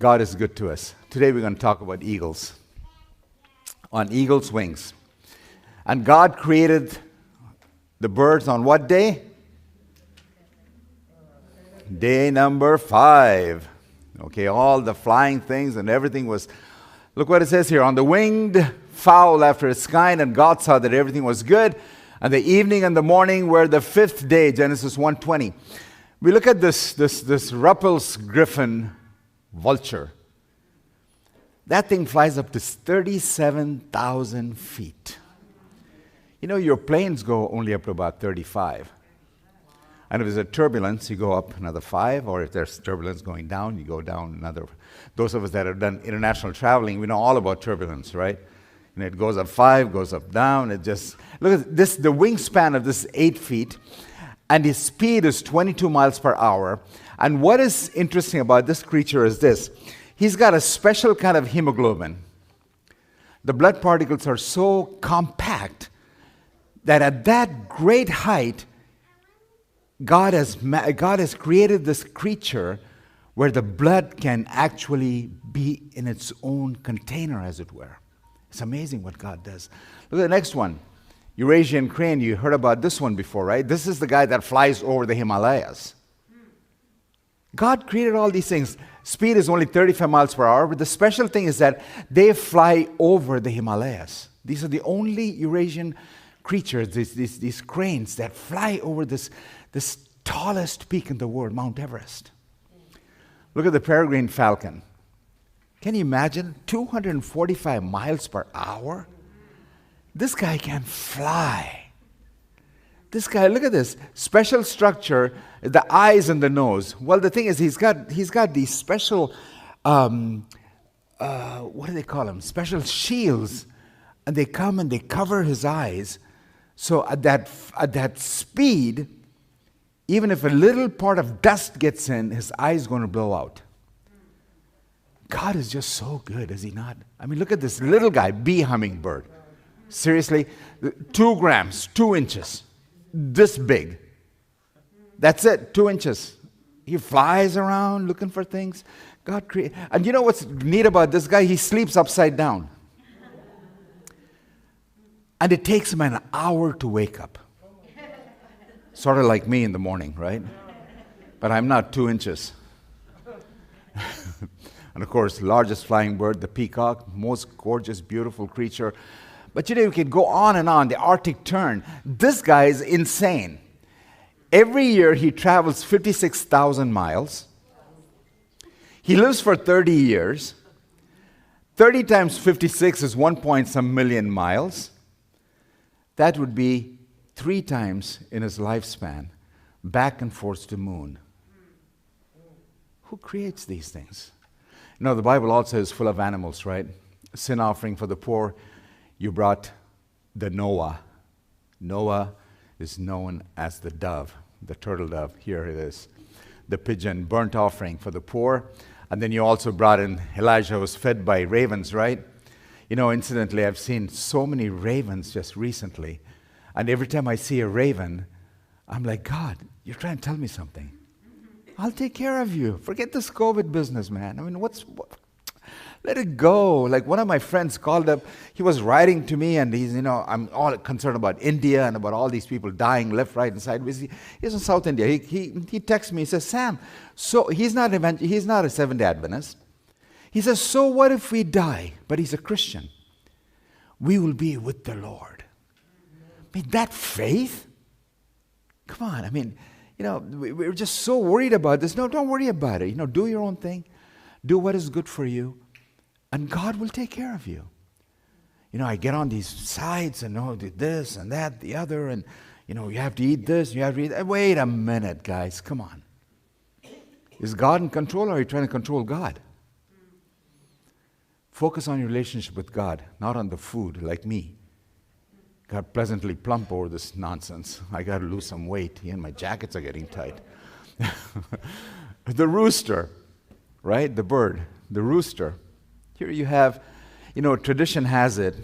God is good to us. Today we're going to talk about eagles. On eagle's wings. And God created the birds on what day? Day number 5. Okay, all the flying things and everything was, look what it says here, on the winged fowl after its kind, and God saw that everything was good. And the evening and the morning were the 5th day, Genesis 1:20. We look at this Ruppel's griffin vulture. That thing flies up to 37,000 feet. You know, your planes go only up to about 35. And if there's a turbulence, you go up another 5, or if there's turbulence going down, you go down another. Those of us that have done international traveling, we know all about turbulence, right? And it goes up 5, goes up down. It just, look at this, the wingspan of this 8 feet, and his speed is 22 miles per hour. And what is interesting about this creature is this. He's got a special kind of hemoglobin. The blood particles are so compact that at that great height, God has created this creature where the blood can actually be in its own container, as it were. It's amazing what God does. Look at the next one. Eurasian crane, you heard about this one before, right? This is the guy that flies over the Himalayas. God created all these things. Speed is only 35 miles per hour, but the special thing is that they fly over the Himalayas. These are the only Eurasian creatures, these cranes that fly over this tallest peak in the world, Mount Everest. Look at the peregrine falcon. Can you imagine? 245 miles per hour? This guy can fly. This guy, look at this. Special structure, the eyes and the nose. Well, the thing is, he's got these special, what do they call them? Special shields. And they come and they cover his eyes. So at that speed, even if a little part of dust gets in, his eye is going to blow out. God is just so good, is he not? I mean, look at this little guy, bee hummingbird. Seriously, 2 grams, 2 inches. This big. That's it, 2 inches. He flies around looking for things. God created. And you know what's neat about this guy? He sleeps upside down. And it takes him an hour to wake up. Sort of like me in the morning, right? But I'm not 2 inches. And of course, largest flying bird, the peacock, most gorgeous, beautiful creature. But you know, you can go on and on, the Arctic tern. This guy is insane. Every year he travels 56,000 miles. He lives for 30 years. 30 times 56 is 1 point some million miles. That would be 3 times in his lifespan, back and forth to the moon. Who creates these things? You know, the Bible also is full of animals, right? Sin offering for the poor. You brought the Noah. Noah is known as the dove, the turtle dove. Here it is. The pigeon, burnt offering for the poor. And then you also brought in Elijah was fed by ravens, right? You know, incidentally, I've seen so many ravens just recently. And every time I see a raven, I'm like, God, you're trying to tell me something. I'll take care of you. Forget this COVID business, man. I mean, let it go. Like one of my friends called up, he was writing to me, and he's, I'm all concerned about India and about all these people dying left, right, and sideways. He's in South India. He texts me, he says, Sam, so he's not a Seventh-day Adventist. He says, so what if we die? But he's a Christian. We will be with the Lord. I mean, that faith? Come on, I mean, we're just so worried about this. No, don't worry about it. Do your own thing. Do what is good for you. And God will take care of you. I get on these sites and this and that, the other, and you have to eat this, you have to eat that. Wait a minute, guys, come on. Is God in control, or are you trying to control God? Focus on your relationship with God, not on the food like me. Got pleasantly plump over this nonsense. I got to lose some weight. And my jackets are getting tight. The rooster, right? The bird, the rooster. Here you have, tradition has it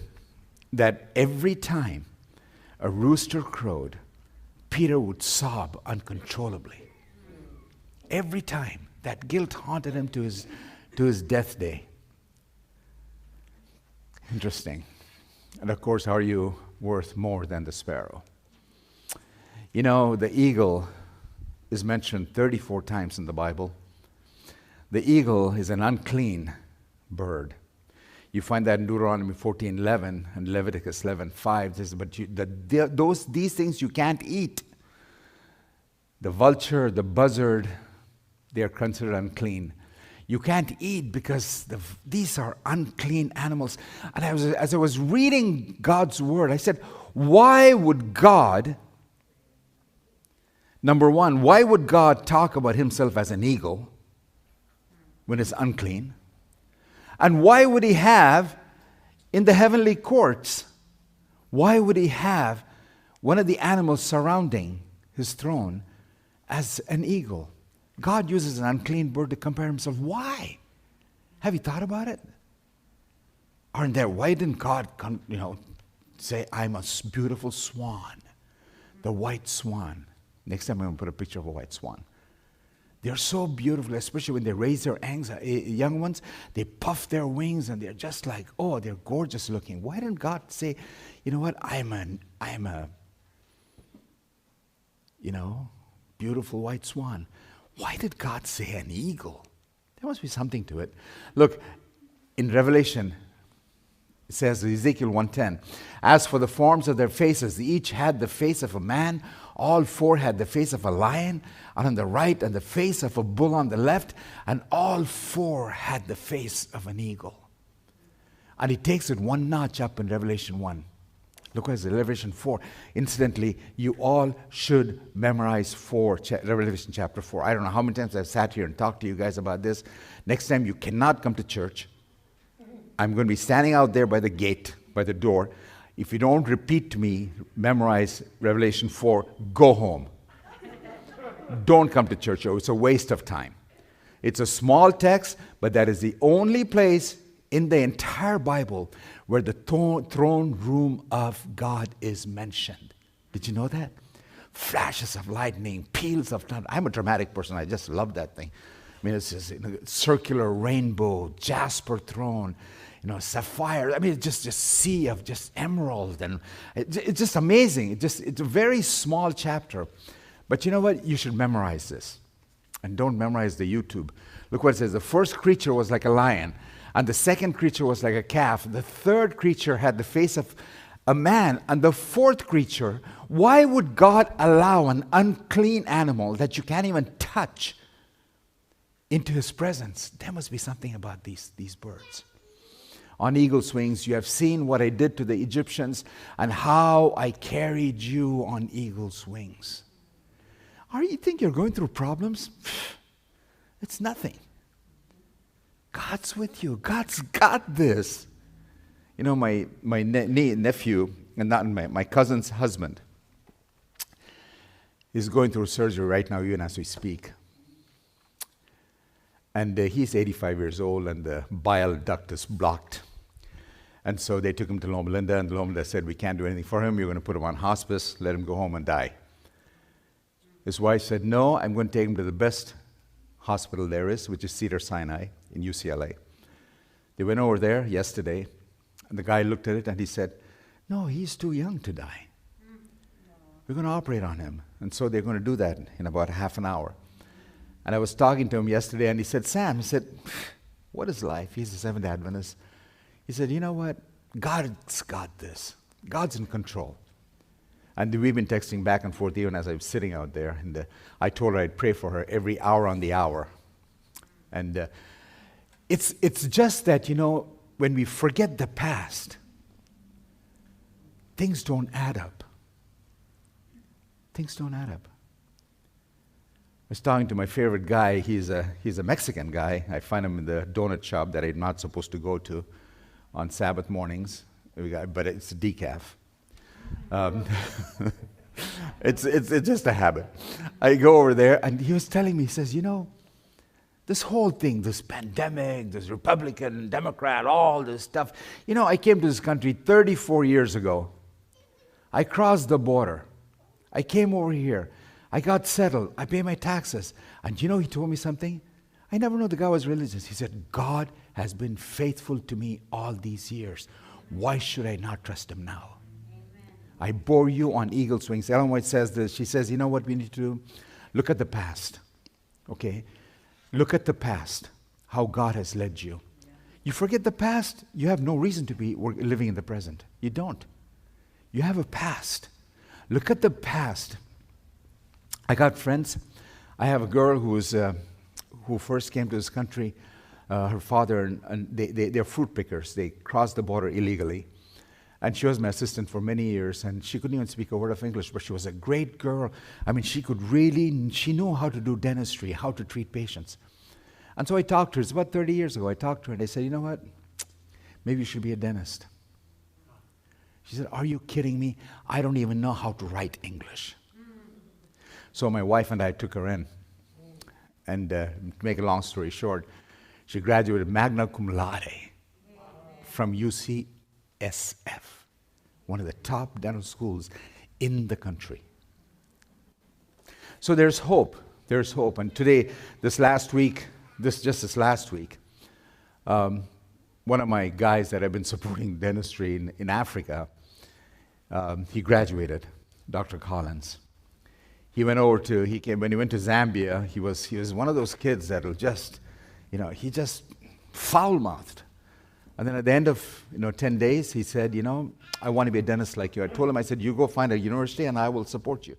that every time a rooster crowed, Peter would sob uncontrollably. Every time. That guilt haunted him to to his death day. Interesting. And of course, are you worth more than the sparrow? You know, the eagle is mentioned 34 times in the Bible. The eagle is an unclean bird. You find that in Deuteronomy 14:11 and Leviticus 11:5. Says, but these things you can't eat. The vulture, the buzzard, they are considered unclean. You can't eat because these are unclean animals. And as I was reading God's word, I said, why would God, number one, why would God talk about himself as an eagle when it's unclean? And why would he have, in the heavenly courts, why would he have one of the animals surrounding his throne as an eagle? God uses an unclean bird to compare himself. Why? Have you thought about it? Aren't there? Why didn't God, say, I'm a beautiful swan, the white swan? Next time I'm going to put a picture of a white swan. They're so beautiful, especially when they raise their young ones. They puff their wings and they're just like, oh, they're gorgeous looking. Why didn't God say, you know what? I'm a beautiful white swan. Why did God say an eagle? There must be something to it. Look, in Revelation, it says, Ezekiel 1:10, as for the forms of their faces, each had the face of a man, all four had the face of a lion on the right, and the face of a bull on the left, and all four had the face of an eagle. And he takes it one notch up in Revelation 1. Look what it says, Revelation 4. Incidentally, you all should memorize Revelation chapter 4. I don't know how many times I've sat here and talked to you guys about this. Next time you cannot come to church. I'm going to be standing out there by the gate, by the door. If you don't repeat to me, memorize Revelation 4, go home. Don't come to church. It's a waste of time. It's a small text, but that is the only place in the entire Bible where the throne room of God is mentioned. Did you know that? Flashes of lightning, peals of thunder. I'm a dramatic person. I just love that thing. I mean, it's just circular rainbow, jasper throne, sapphire. I mean, it's just a sea of just emerald. And it's just amazing. It's a very small chapter. But you know what? You should memorize this. And don't memorize the YouTube. Look what it says. The first creature was like a lion. And the second creature was like a calf. The third creature had the face of a man. And the fourth creature, why would God allow an unclean animal that you can't even touch into his presence? There must be something about these birds. On eagle's wings, you have seen what I did to the Egyptians and how I carried you on eagle's wings. You think you're going through problems? It's nothing. God's with you. God's got this. My nephew, and not my cousin's husband, is going through surgery right now, even as we speak. And he's 85 years old, and the bile duct is blocked. And so they took him to Loma Linda, and Loma Linda said, we can't do anything for him. You're going to put him on hospice, let him go home and die. His wife said, no, I'm going to take him to the best hospital there is, which is Cedars-Sinai in UCLA. They went over there yesterday, and the guy looked at it and he said, no, he's too young to die. We're going to operate on him. And so they're going to do that in about half an hour. And I was talking to him yesterday, and he said, Sam, what is life? He's a Seventh-day Adventist. He said, you know what? God's got this. God's in control. And we've been texting back and forth even as I was sitting out there. And I told her I'd pray for her every hour on the hour. And it's just that, when we forget the past, things don't add up. Things don't add up. I was talking to my favorite guy. He's a Mexican guy. I find him in the donut shop that I'm not supposed to go to on Sabbath mornings. But it's a decaf. It's just a habit. I go over there, and he was telling me, he says, this whole thing, this pandemic, this Republican, Democrat, all this stuff. I came to this country 34 years ago. I crossed the border. I came over here. I got settled. I pay my taxes. And he told me something? I never knew the guy was religious. He said, God has been faithful to me all these years. Why should I not trust him now? Amen. I bore you on eagle's wings. Ellen White says this. She says, you know what we need to do? Look at the past. Okay? Look at the past, how God has led you. You forget the past, you have no reason to be living in the present. You don't. You have a past. Look at the past. I got friends. I have a girl who first came to this country. Her father, and they're fruit pickers. They crossed the border illegally. And she was my assistant for many years, and she couldn't even speak a word of English, but she was a great girl. I mean, she knew how to do dentistry, how to treat patients. And so I talked to her. It's about 30 years ago. I talked to her, and I said, you know what? Maybe you should be a dentist. She said, are you kidding me? I don't even know how to write English. So my wife and I took her in. And to make a long story short, she graduated magna cum laude from UCSF, one of the top dental schools in the country. So there's hope. There's hope. And today, this last week, one of my guys that I've been supporting dentistry in Africa, he graduated, Dr. Collins. When he went to Zambia, he was one of those kids that'll just, he just foul-mouthed. And then at the end of 10 days, he said, I want to be a dentist like you. I told him, I said, you go find a university and I will support you.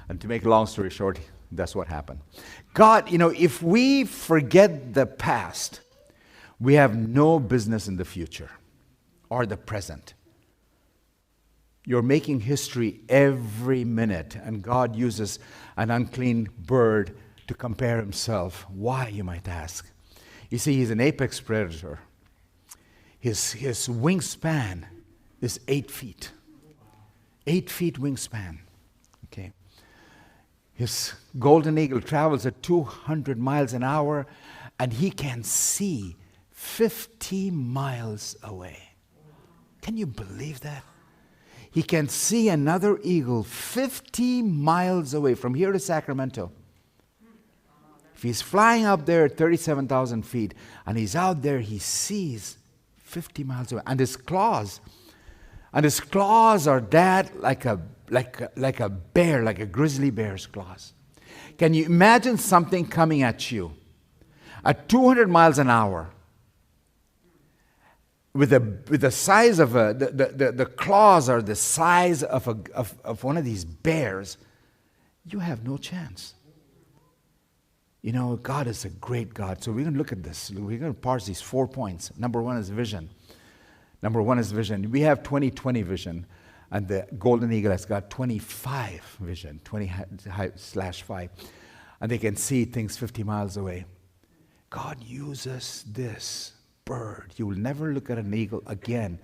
And to make a long story short, that's what happened. God, if we forget the past, we have no business in the future or the present. You're making history every minute, and God uses an unclean bird to compare himself. Why, you might ask? You see, he's an apex predator. His wingspan is 8 feet. 8 feet wingspan. Okay. His golden eagle travels at 200 miles an hour, and he can see 50 miles away. Can you believe that? He can see another eagle 50 miles away from here to Sacramento. If he's flying up there at 37,000 feet and he's out there, he sees 50 miles away. And his claws are that like a bear, like a grizzly bear's claws. Can you imagine something coming at you at 200 miles an hour? With the size of the claws are the size of one of these bears, you have no chance. God is a great God. So we're going to look at this. We're going to parse these 4 points. Number one is vision. We have 20/20 vision, and the golden eagle has got 25 vision, 20/5, and they can see things 50 miles away. God uses this bird. You will never look at an eagle again.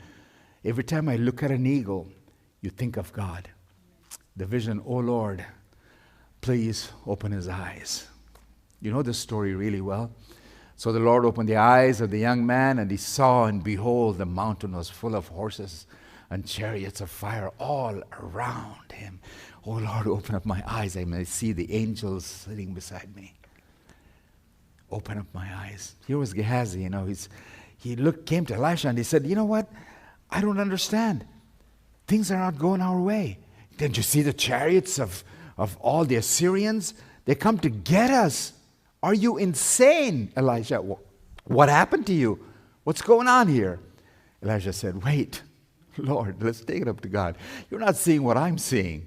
Every time I look at an eagle, you think of God. The vision, oh Lord, please open his eyes. You know this story really well. So the Lord opened the eyes of the young man, and he saw, and behold, the mountain was full of horses and chariots of fire all around him. Oh Lord, open up my eyes. I may see the angels sitting beside me. Open up my eyes. Here was Gehazi, came to Elisha and he said, you know what? I don't understand. Things are not going our way. Didn't you see the chariots of all the Assyrians? They come to get us. Are you insane, Elisha? What happened to you? What's going on here? Elisha said, wait, Lord, let's take it up to God. You're not seeing what I'm seeing.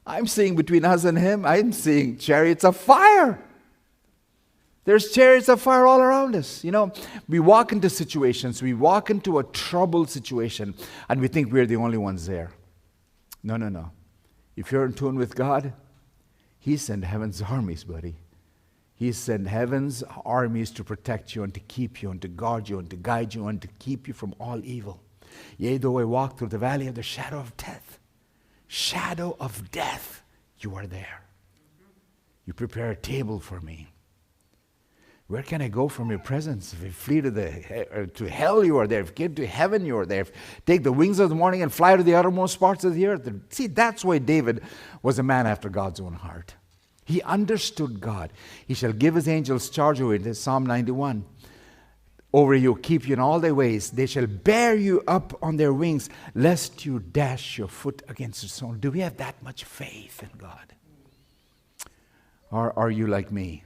I'm seeing between us and him, I'm seeing chariots of fire. There's chariots of fire all around us. We walk into situations, we walk into a troubled situation, and we think we're the only ones there. No. If you're in tune with God, he sent heaven's armies, buddy. He sent heaven's armies to protect you and to keep you and to guard you and to guide you and to keep you from all evil. Yea, though I walk through the valley of the shadow of death, you are there. You prepare a table for me. Where can I go from your presence? If I flee to hell, you are there. If I get to heaven, you are there. If I take the wings of the morning and fly to the uttermost parts of the earth. See, that's why David was a man after God's own heart. He understood God. He shall give his angels charge over it. That's Psalm 91. Over you, keep you in all their ways. They shall bear you up on their wings, lest you dash your foot against a stone. Do we have that much faith in God? Or are you like me?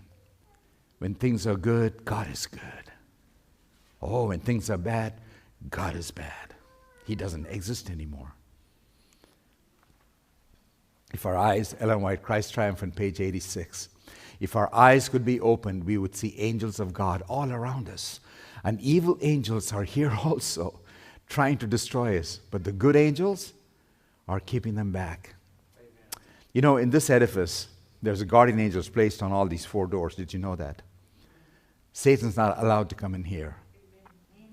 When things are good, God is good. Oh, when things are bad, God is bad. He doesn't exist anymore. If our eyes, Ellen White, Christ Triumphant, page 86. If our eyes could be opened, we would see angels of God all around us. And evil angels are here also, trying to destroy us. But the good angels are keeping them back. Amen. You know, in this edifice, there's a guardian angel placed on all these 4 doors. Did you know that? Satan's not allowed to come in here. Amen.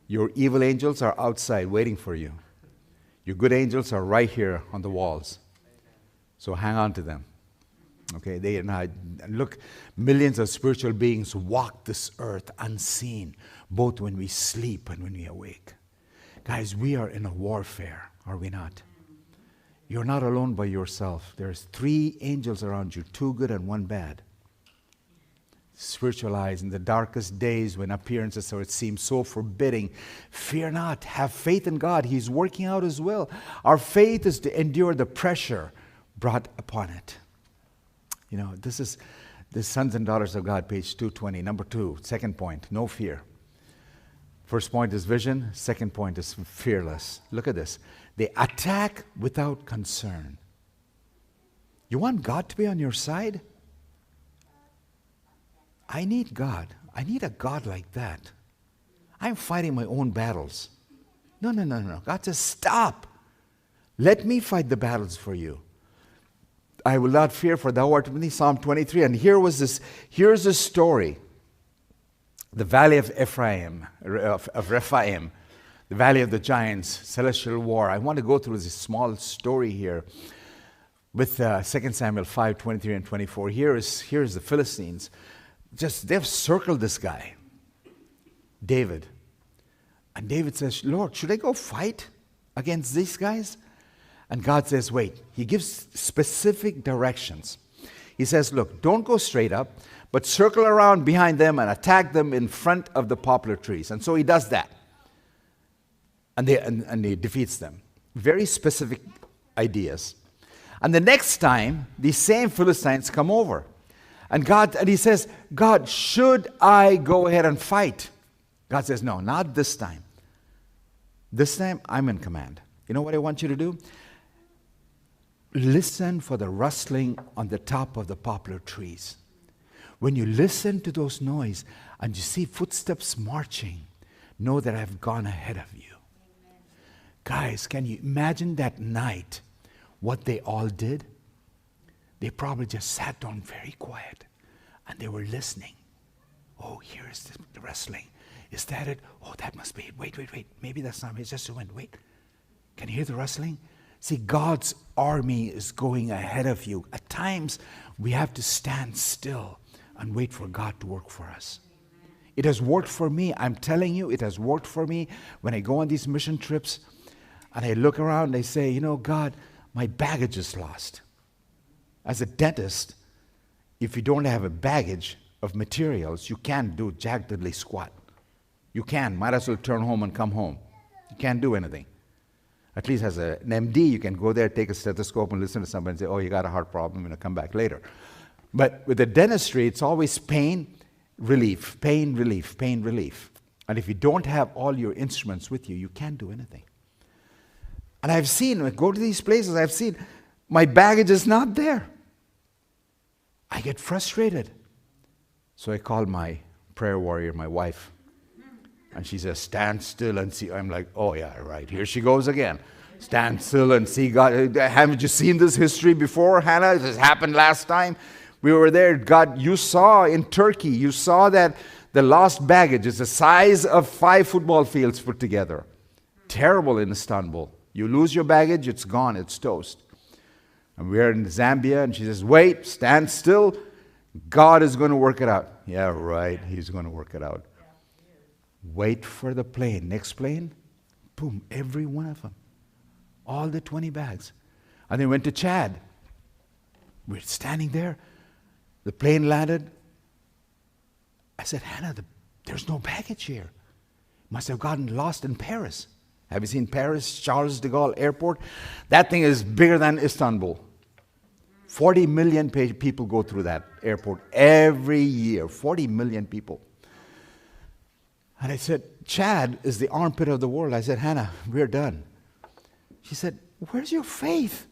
Your evil angels are outside waiting for you. Your good angels are right here on the walls. So hang on to them. Okay, they and I, look, millions of spiritual beings walk this earth unseen, both when we sleep and when we awake. Guys, we are in a warfare, are we not? You're not alone by yourself. There's 3 angels around you, 2 good and 1 bad. Spiritual eyes in the darkest days when appearances or it seems so forbidding. Fear not. Have faith in God. He's working out His will. Our faith is to endure the pressure brought upon it. You know, this is the sons and daughters of God, page 220. Number 2, second point, no fear. First point is vision. Second point is fearless. Look at this. They attack without concern. You want God to be on your side? I need God. I need a God like that. I'm fighting my own battles. No. God says, stop. Let me fight the battles for you. I will not fear, for thou art with me. Psalm 23. And here's a story. The valley of Rephaim, the valley of the giants, celestial war. I want to go through this small story here with 2 Samuel 5, 23 and 24. Here's the Philistines. They've circled this guy, David. And David says, Lord, should I go fight against these guys? And God says, wait. He gives specific directions. He says, look, don't go straight up, but circle around behind them and attack them in front of the poplar trees. And so he does that. And he defeats them. Very specific ideas. And the next time, these same Philistines come over. And he says, God, should I go ahead and fight? God says, no, not this time. This time, I'm in command. You know what I want you to do? Listen for the rustling on the top of the poplar trees. When you listen to those noise and you see footsteps marching, know that I've gone ahead of you. Amen. Guys, can you imagine that night what they all did? They probably just sat down very quiet and they were listening. Oh, here's the rustling. Is that it? Oh, that must be it. Wait. Maybe that's not it. It's just the wind. Wait. Can you hear the rustling? See, God's army is going ahead of you. At times, we have to stand still and wait for God to work for us. It has worked for me. I'm telling you, it has worked for me when I go on these mission trips and I look around and I say, you know, God, my baggage is lost. As a dentist, if you don't have a baggage of materials, you can't do jack diddly squat. You can. Might as well turn home and come home. You can't do anything. At least as an MD, you can go there, take a stethoscope and listen to somebody and say, oh, you got a heart problem, come back later. But with the dentistry, it's always pain, relief, pain, relief, pain, relief. And if you don't have all your instruments with you, you can't do anything. And I've seen, when I go to these places, I've seen my baggage is not there. I get frustrated. So I call my prayer warrior, my wife. And she says, stand still and see. I'm like, oh yeah, right. Here she goes again. Stand still and see God. Haven't you seen this history before, Hannah? This happened last time. We were there. God, you saw in Turkey, you saw that the lost baggage is the size of 5 football fields put together. Terrible in Istanbul. You lose your baggage, it's gone, it's toast. And we're in Zambia, and she says, wait, stand still. God is going to work it out. Yeah, right. He's going to work it out. Wait for the plane. Next plane, boom, every one of them. All the 20 bags. And they went to Chad. We're standing there. The plane landed. I said, Hannah, there's no baggage here. Must have gotten lost in Paris. Have you seen Paris, Charles de Gaulle Airport? That thing is bigger than Istanbul. 40 million people go through that airport every year. 40 million people. And I said, Chad is the armpit of the world. I said, Hannah, we're done. She said, where's your faith?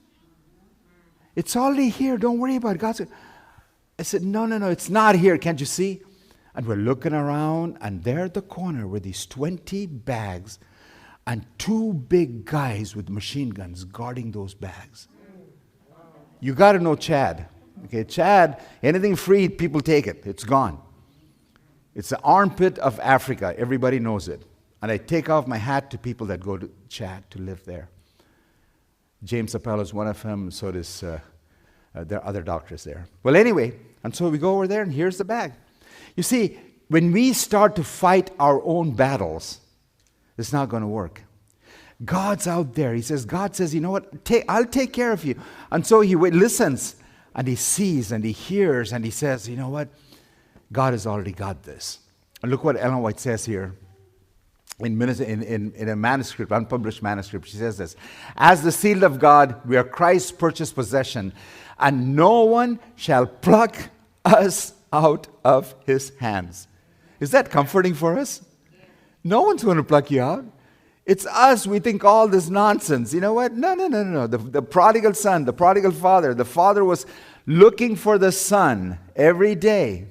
It's already here. Don't worry about it. God said, I said, no, it's not here. Can't you see? And we're looking around, and there at the corner were these 20 bags and 2 big guys with machine guns guarding those bags. You got to know Chad. Okay, Chad, anything free, people take it. It's gone. It's the armpit of Africa. Everybody knows it. And I take off my hat to people that go to Chad to live there. James Appel is one of them, so does, there are other doctors there. Well, anyway, and so we go over there, and here's the bag. You see, when we start to fight our own battles, it's not going to work. God's out there. God says, you know what, I'll take care of you. And so he listens, and he sees, and he hears, and he says, you know what, God has already got this. And look what Ellen White says here. In a manuscript, unpublished manuscript, she says this: as the sealed of God, we are Christ's purchased possession, and no one shall pluck us out of his hands. Is that comforting for us? No one's going to pluck you out. It's us. We think all this nonsense. You know what? No. The prodigal son, the prodigal father, the father was looking for the son every day.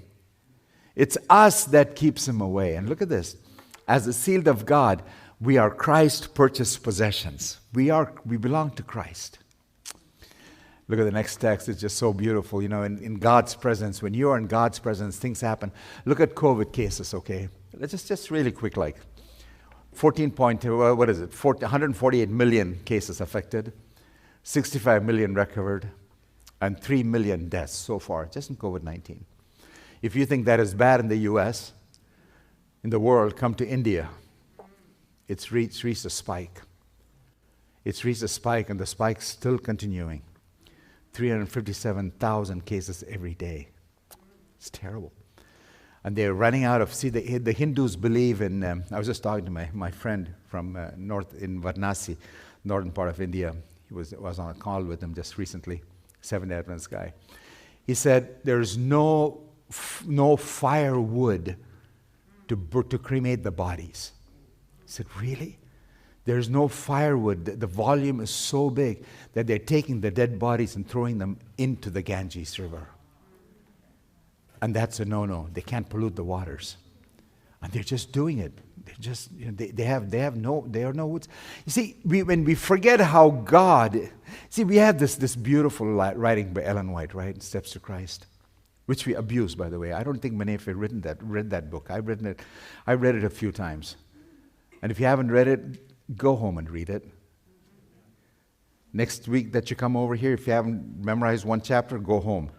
It's us that keeps him away. And look at this. As the sealed of God, we are Christ's purchased possessions. We belong to Christ. Look at the next text. It's just so beautiful. You know, in God's presence, when you are in God's presence, things happen. Look at COVID cases, okay? Let's just really quick, like 148 million cases affected, 65 million recovered, and 3 million deaths so far, just in COVID-19. If you think that is bad in the U.S., in the world, come to India. It's reached a spike. It's reached a spike, and the spike's still continuing. 357,000 cases every day. It's terrible. And they're running out of, the Hindus believe in, I was just talking to my friend from in Varanasi, northern part of India. He was on a call with him just recently, Seventh-day Adventist guy. He said, there's no firewood to cremate the bodies. I said, really? There's no firewood. The volume is so big that they're taking the dead bodies and throwing them into the Ganges River. And that's a no-no. They can't pollute the waters. And they're just doing it. They're just, you know, they are no woods. You see, when we forget how God, we have this beautiful writing by Ellen White, right? Steps to Christ, which we abuse, by the way. I don't think many of you have read that book. I read it a few times. And if you haven't read it, go home and read it. Next week that you come over here, if you haven't memorized one chapter, go home.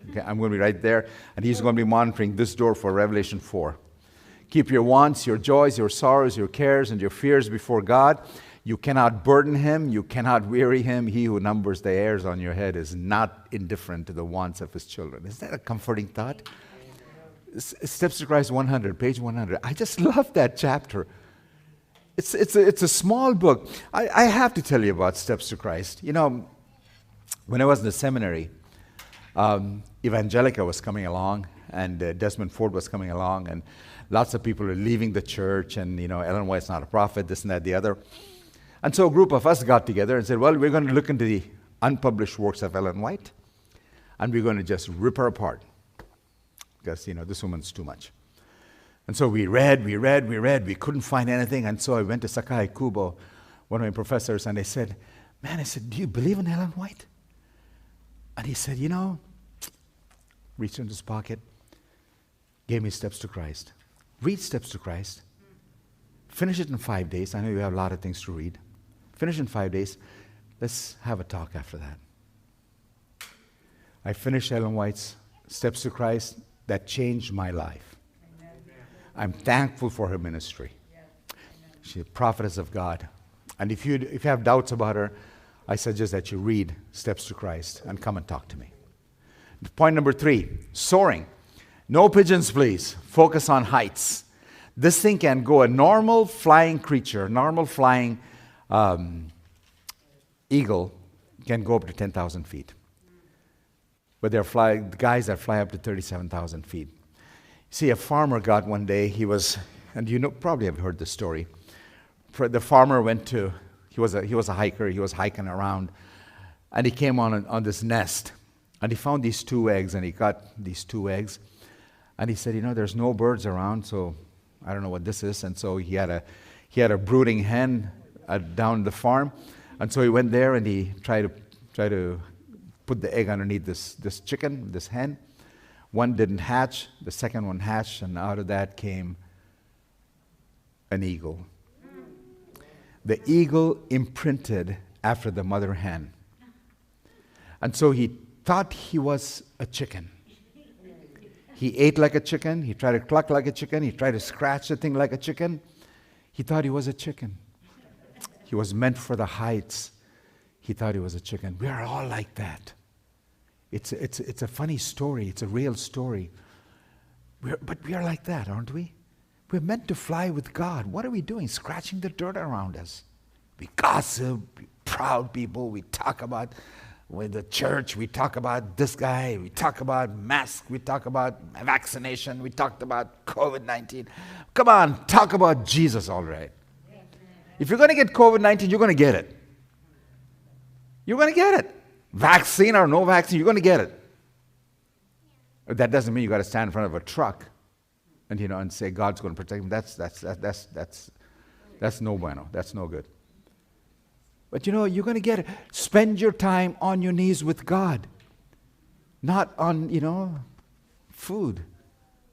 Okay, I'm going to be right there, and he's going to be monitoring this door for Revelation 4. Keep your wants, your joys, your sorrows, your cares, and your fears before God. You cannot burden him. You cannot weary him. He who numbers the hairs on your head is not indifferent to the wants of his children. Is that a comforting thought? Steps to Christ 100, page 100. I just love that chapter. It's a small book. I have to tell you about Steps to Christ. You know, when I was in the seminary, Evangelica was coming along, and Desmond Ford was coming along, and lots of people are leaving the church, and, you know, Ellen White's not a prophet, this and that, the other. And so a group of us got together and said, well, we're going to look into the unpublished works of Ellen White, and we're going to just rip her apart, because, you know, this woman's too much. And so we read, we couldn't find anything, and so I went to Sakai Kubo, one of my professors, and I said, do you believe in Ellen White? And he said, you know, reached into his pocket, gave me Steps to Christ. Read Steps to Christ. Finish it in 5 days. I know you have a lot of things to read. Finish in 5 days. Let's have a talk after that. I finished Ellen White's Steps to Christ. That changed my life. Amen. I'm thankful for her ministry. Yes. She's a prophetess of God. And if you have doubts about her, I suggest that you read Steps to Christ and come and talk to me. Point number 3, soaring. No pigeons, please. Focus on heights. This thing can go, a normal flying creature, normal flying eagle can go up to 10,000 feet. But the guys that fly up to 37,000 feet. See, a farmer got one day, he was, and you know, probably have heard this story. The farmer went to, he was a hiker, he was hiking around, and he came on this nest, and he found these 2 eggs, and he got these 2 eggs, and he said, you know, there's no birds around, so I don't know what this is. And so he had a brooding hen down the farm, and so he went there and he tried to put the egg underneath this chicken, this hen. One didn't hatch, the second one hatched, and out of that came an eagle. The eagle imprinted after the mother hen. And so he thought he was a chicken. He ate like a chicken. He tried to cluck like a chicken. He tried to scratch the thing like a chicken. He thought he was a chicken. He was meant for the heights. He thought he was a chicken. We are all like that. It's a funny story. It's a real story. But we are like that, aren't we? We're meant to fly with God. What are we doing? Scratching the dirt around us. We gossip, we proud people. We talk about with the church, we talk about this guy, we talk about masks, we talk about vaccination, we talked about COVID-19. Come on, talk about Jesus, all right. If you're going to get COVID-19, you're going to get it. You're going to get it. Vaccine or no vaccine, you're going to get it. That doesn't mean you got to stand in front of a truck and say God's going to protect him. That's no bueno. That's no good. But you're going to get it. Spend your time on your knees with God, not on, food.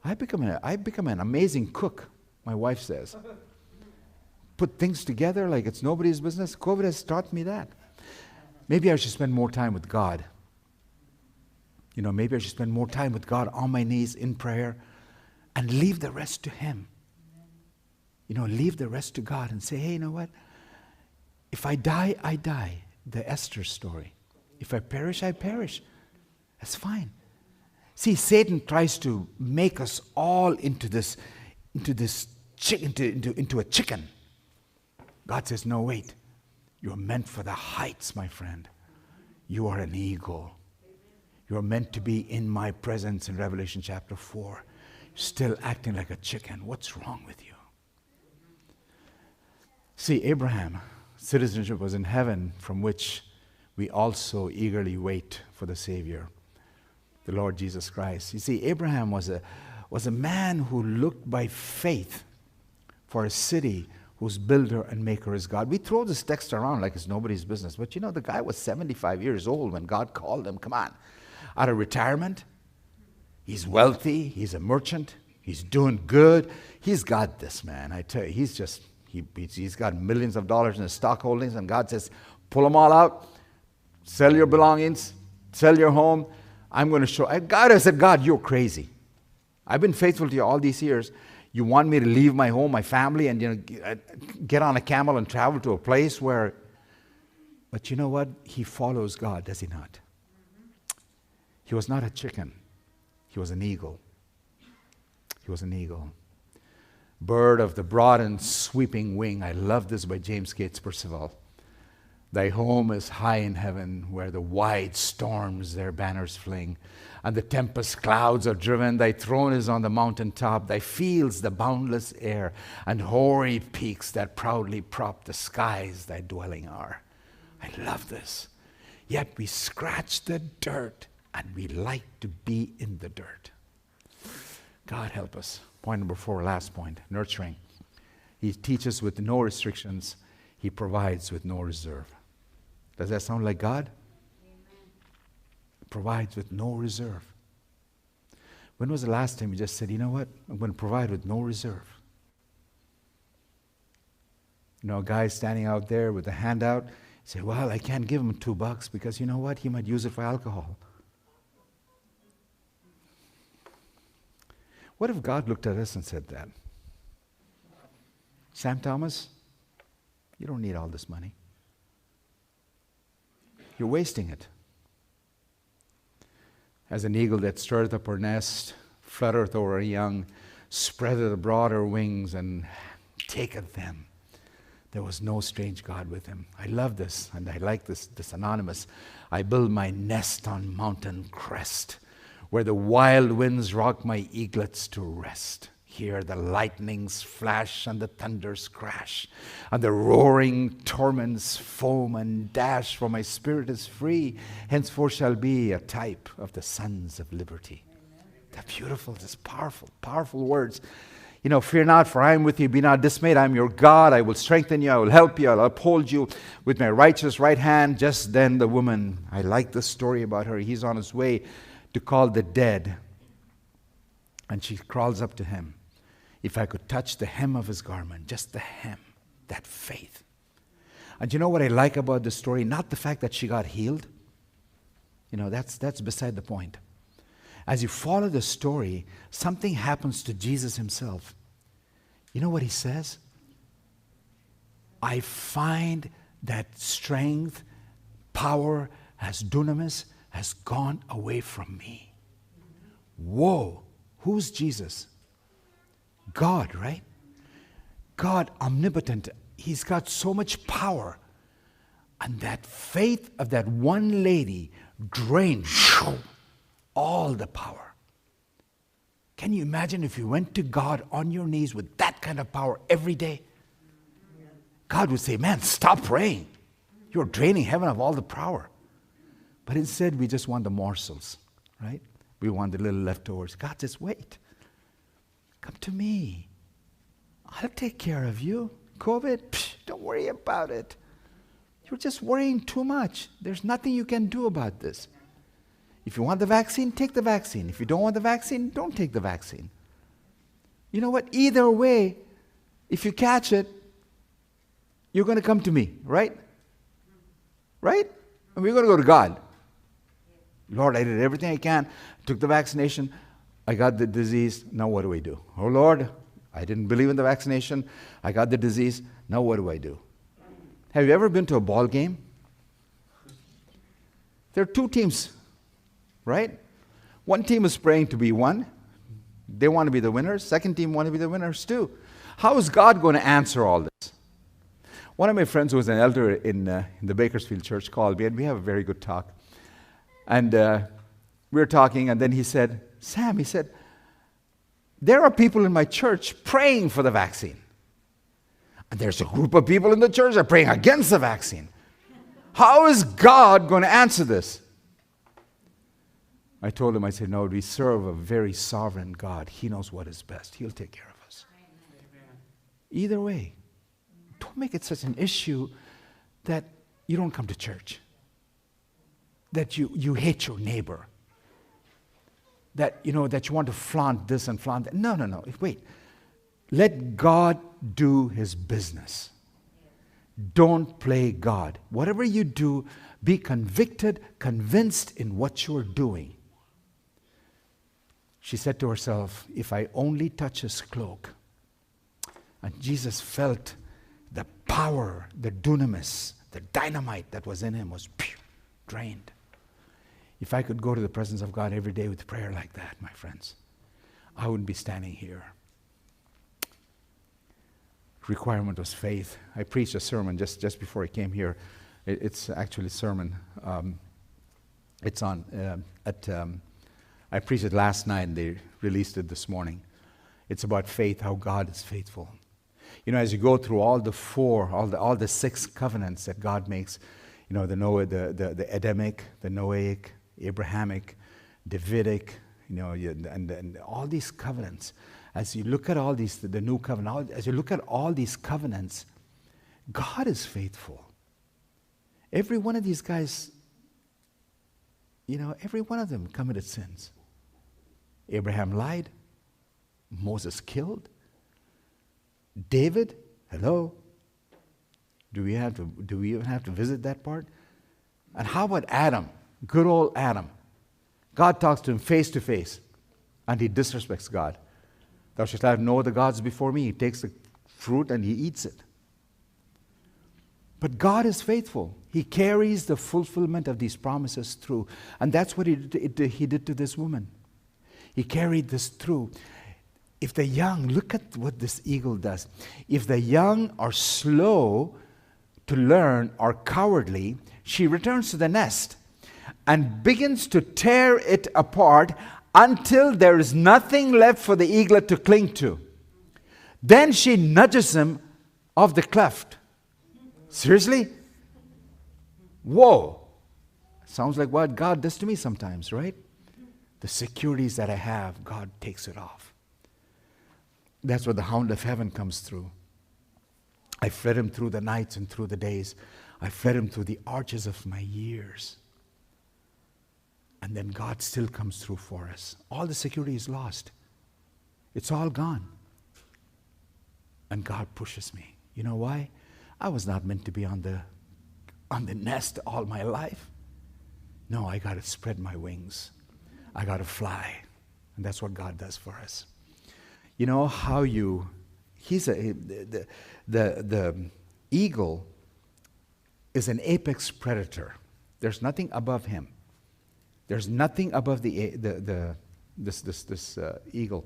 I become an amazing cook, my wife says. Put things together like it's nobody's business. COVID has taught me that. Maybe I should spend more time with God. Maybe I should spend more time with God on my knees in prayer and leave the rest to Him. Leave the rest to God and say, hey, you know what? If I die, I die. The Esther story. If I perish, I perish. That's fine. See, Satan tries to make us all into a chicken. God says, no, wait. You're meant for the heights, my friend. You are an eagle. You're meant to be in my presence in Revelation chapter 4. Still acting like a chicken. What's wrong with you? See, Abraham, citizenship was in heaven, from which we also eagerly wait for the Savior, the Lord Jesus Christ. You see, Abraham was a man who looked by faith for a city whose builder and maker is God. We throw this text around like it's nobody's business, but the guy was 75 years old when God called him. Come on, out of retirement. He's wealthy. He's a merchant. He's doing good. He's got this, man. I tell you, he's got millions of dollars in his stock holdings, and God says, pull them all out, sell your belongings, sell your home. I'm going to show. I said, God, you're crazy. I've been faithful to you all these years. You want me to leave my home, my family, and get on a camel and travel to a place where... But you know what? He follows God, does he not? He was not a chicken. He was an eagle. He was an eagle. Bird of the broad and sweeping wing. I love this by James Gates Percival. Thy home is high in heaven, where the wide storms their banners fling, and the tempest clouds are driven. Thy throne is on the mountain top. Thy fields the boundless air, and hoary peaks that proudly prop the skies thy dwelling are. I love this. Yet we scratch the dirt, and we like to be in the dirt. God help us. Point number 4, last point, nurturing. He teaches with no restrictions. He provides with no reserve. Does that sound like God? Amen. Provides with no reserve. When was the last time you just said, you know what? I'm going to provide with no reserve. A guy standing out there with a handout, say, well, I can't give him $2 because you know what? He might use it for alcohol. What if God looked at us and said that? Sam Thomas, you don't need all this money. You're wasting it. As an eagle that stirreth up her nest, fluttereth over her young, spreadeth abroad her wings, and taketh them. There was no strange God with him. I love this, and I like this anonymous. I build my nest on mountain crest, where the wild winds rock my eaglets to rest. Here the lightnings flash and the thunders crash, and the roaring torments foam and dash, for my spirit is free, henceforth shall be a type of the sons of liberty. They're beautiful, just powerful, powerful words. Fear not, for I am with you. Be not dismayed. I am your God. I will strengthen you. I will help you. I will uphold you with my righteous right hand. Just then the woman, I like the story about her. He's on his way to call the dead. And she crawls up to him. If I could touch the hem of his garment, just the hem, that faith. And you know what I like about this story? Not the fact that she got healed. That's beside the point. As you follow the story, something happens to Jesus himself. You know what he says? I find that strength, power, as dunamis, has gone away from me. Whoa, who's Jesus? God, right? God, omnipotent. He's got so much power. And that faith of that one lady drained all the power. Can you imagine if you went to God on your knees with that kind of power every day? God would say, man, stop praying. You're draining heaven of all the power. But instead, we just want the morsels, right? We want the little leftovers. God says, wait. Come to me. I'll take care of you. COVID, don't worry about it. You're just worrying too much. There's nothing you can do about this. If you want the vaccine, take the vaccine. If you don't want the vaccine, don't take the vaccine. You know what? Either way, if you catch it, you're going to come to me, right? Right? And we're going to go to God. Lord, I did everything I can. Took the vaccination. I got the disease. Now what do I do? Oh, Lord, I didn't believe in the vaccination. I got the disease. Now what do I do? Have you ever been to a ball game? There are two teams. Right? One team is praying to be one. They want to be the winners. Second team want to be the winners too. How is God going to answer all this? One of my friends who was an elder in the Bakersfield church called me, and we have a very good talk. And we were talking, and then he said, Sam, he said, there are people in my church praying for the vaccine. And there's a group of people in the church that are praying against the vaccine. How is God going to answer this? I told him, I said, no, we serve a very sovereign God. He knows what is best. He'll take care of us. Amen. Either way, don't make it such an issue that you don't come to church, that you hate your neighbor, that you want to flaunt this and flaunt that. No. Wait. Let God do his business. Don't play God. Whatever you do, be convicted, convinced in what you're doing. She said to herself, if I only touch his cloak. And Jesus felt the power, the dunamis, the dynamite that was in him was drained. If I could go to the presence of God every day with prayer like that, my friends, I wouldn't be standing here. Requirement was faith. I preached a sermon just before I came here. It's actually a sermon. It's on I preached it last night and they released it this morning. It's about faith, how God is faithful. As you go through all the 6 covenants that God makes, the Edemic, the Noahic, Abrahamic, Davidic, and all these covenants. As you look at all these, the new covenant, as you look at all these covenants, God is faithful. Every one of these guys, every one of them committed sins. Abraham lied. Moses killed. David, hello. Do we even have to visit that part? And how about Adam? Good old Adam. God talks to him face to face, and he disrespects God. Thou shalt have no other gods before me. He takes the fruit and he eats it. But God is faithful. He carries the fulfillment of these promises through. And that's what he did to this woman. He carried this through. If the young, look at what this eagle does. If the young are slow to learn or cowardly, she returns to the nest and begins to tear it apart until there is nothing left for the eaglet to cling to. Then she nudges him off the cleft. Seriously? Whoa. Sounds like what God does to me sometimes, right? The securities that I have, God takes it off. That's where the hound of heaven comes through. I fled him through the nights and through the days. I fled him through the arches of my years. And then God still comes through for us. All the security is lost. It's all gone. And God pushes me. You know why? I was not meant to be on the nest all my life. No, I got to spread my wings. I got to fly. And that's what God does for us. You know how the eagle is an apex predator. There's nothing above him. There's nothing above this eagle.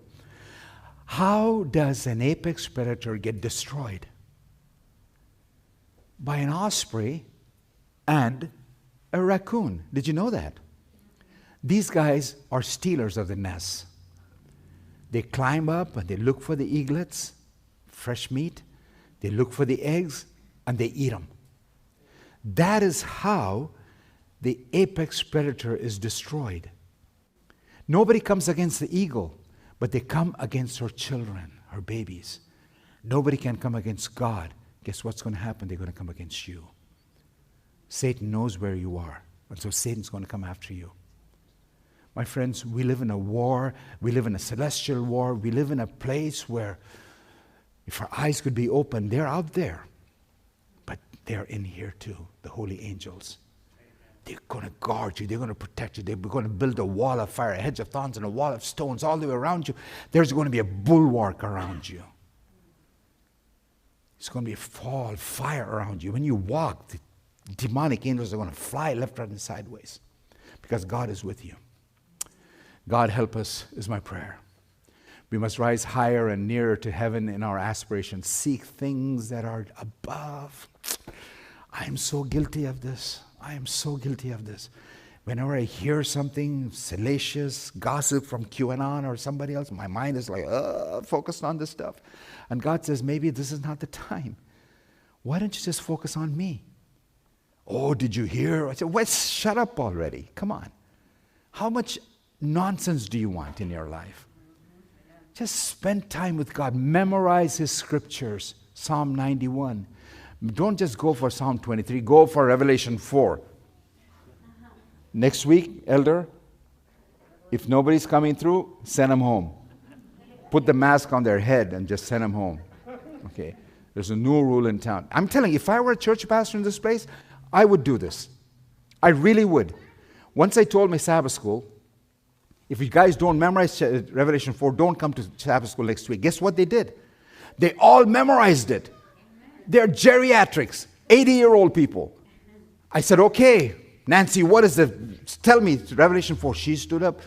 How does an apex predator get destroyed? By an osprey and a raccoon. Did you know that? These guys are stealers of the nests. They climb up and they look for the eaglets, fresh meat. They look for the eggs and they eat them. That is how the apex predator is destroyed. Nobody comes against the eagle, but they come against her children, her babies. Nobody can come against God. Guess what's going to happen? They're going to come against you. Satan knows where you are, and so Satan's going to come after you. My friends, we live in a war. We live in a celestial war. We live in a place where if our eyes could be open, they're out there. But they're in here too, the holy angels. They're going to guard you. They're going to protect you. They're going to build a wall of fire, a hedge of thorns, and a wall of stones all the way around you. There's going to be a bulwark around you. It's going to be a fall, fire around you. When you walk, the demonic angels are going to fly left, right, and sideways because God is with you. God help us is my prayer. We must rise higher and nearer to heaven in our aspirations. Seek things that are above. I am so guilty of this. I am so guilty of this. Whenever I hear something salacious, gossip from QAnon or somebody else, my mind is like, focused on this stuff. And God says, maybe this is not the time. Why don't you just focus on me? Oh, did you hear? I said, well, shut up already. Come on. How much nonsense do you want in your life? Just spend time with God. Memorize His scriptures. Psalm 91. Don't just go for Psalm 23. Go for Revelation 4. Next week, elder, if nobody's coming through, send them home. Put the mask on their head and just send them home. Okay. There's a new rule in town. I'm telling you, if I were a church pastor in this place, I would do this. I really would. Once I told my Sabbath school, if you guys don't memorize Revelation 4, don't come to Sabbath school next week. Guess what they did? They all memorized it. They're geriatrics, 80-year-old people. I said, okay, Nancy, what is it? Tell me, Revelation 4. She stood up,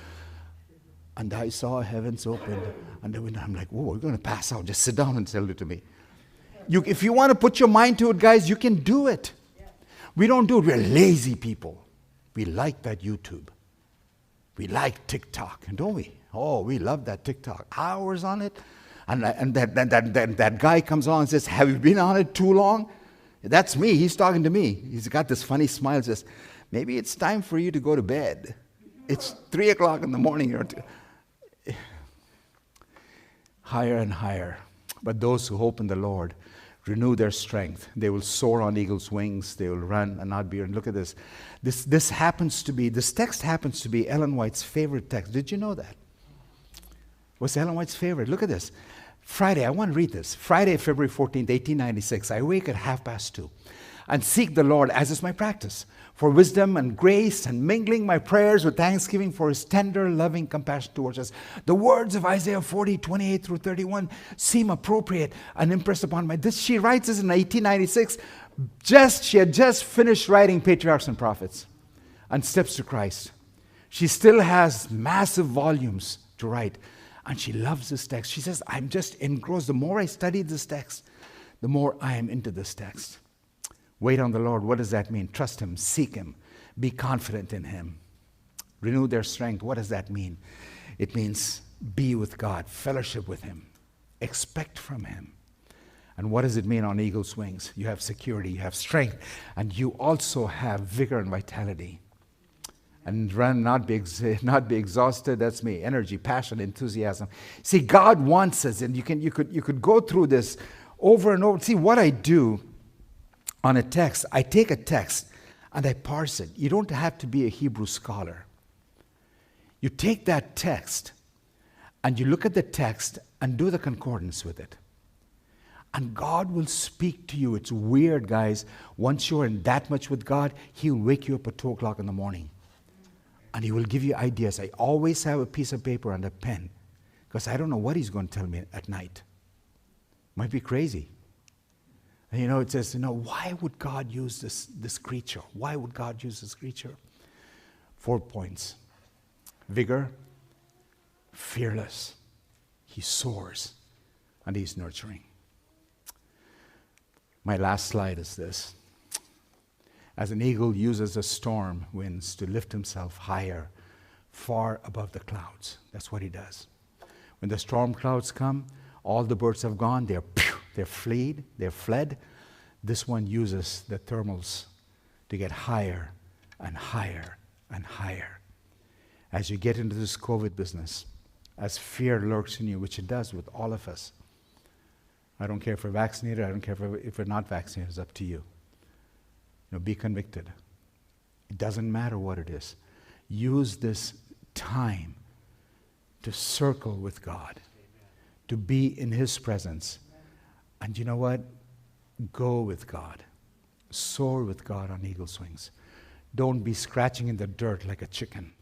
and I saw heavens open. And I'm like, whoa, we're going to pass out. Just sit down and tell it to me. If you want to put your mind to it, guys, you can do it. We don't do it. We're lazy people. We like that YouTube. We like TikTok, don't we? Oh, we love that TikTok. Hours on it. And that guy comes on and says, have you been on it too long? That's me. He's talking to me. He's got this funny smile. Says, maybe it's time for you to go to bed. It's 3 o'clock in the morning. Higher and higher. But those who hope in the Lord renew their strength. They will soar on eagle's wings. They will run and not be. And look at this. This text happens to be Ellen White's favorite text. Did you know that? What's Ellen White's favorite? Look at this. Friday, I want to read this. Friday, February 14th, 1896. I wake at 2:30. and seek the Lord, as is my practice, for wisdom and grace, and mingling my prayers with thanksgiving for his tender, loving compassion towards us. The words of Isaiah 40:28 through 31 seem appropriate and impressed upon my. She writes this in 1896. She had just finished writing Patriarchs and Prophets and Steps to Christ. She still has massive volumes to write, and she loves this text. She says, I'm just engrossed. The more I study this text, the more I am into this text. Wait on the Lord. What does that mean? Trust him, seek him, be confident in him. Renew their strength. What does that mean? It means be with God, fellowship with him, expect from him. And what does it mean on eagle's wings? You have security, you have strength, and you also have vigor and vitality. And run, not be exhausted. That's me. Energy, passion, enthusiasm. See, God wants us, and you could go through this over and over. See, what I do on a text, I take a text and I parse it. You don't have to be a Hebrew scholar. You take that text and you look at the text and do the concordance with it. And God will speak to you. It's weird, guys. Once you're in that much with God, he'll wake you up at 2 o'clock in the morning. And he will give you ideas. I always have a piece of paper and a pen, because I don't know what he's going to tell me at night. Might be crazy. And it says, why would God use this creature? Why would God use this creature? 4 points. Vigor, fearless. He soars, and he's nurturing. My last slide is this. As an eagle uses the storm winds to lift himself higher, far above the clouds. That's what he does. When the storm clouds come, all the birds have gone. They're fled. This one uses the thermals to get higher and higher and higher. As you get into this COVID business, as fear lurks in you, which it does with all of us. I don't care if we're vaccinated. I don't care if we're not vaccinated. It's up to you. Be convicted. It doesn't matter what it is. Use this time to circle with God, to be in his presence. And you know what? Go with God. Soar with God on eagle's wings. Don't be scratching in the dirt like a chicken.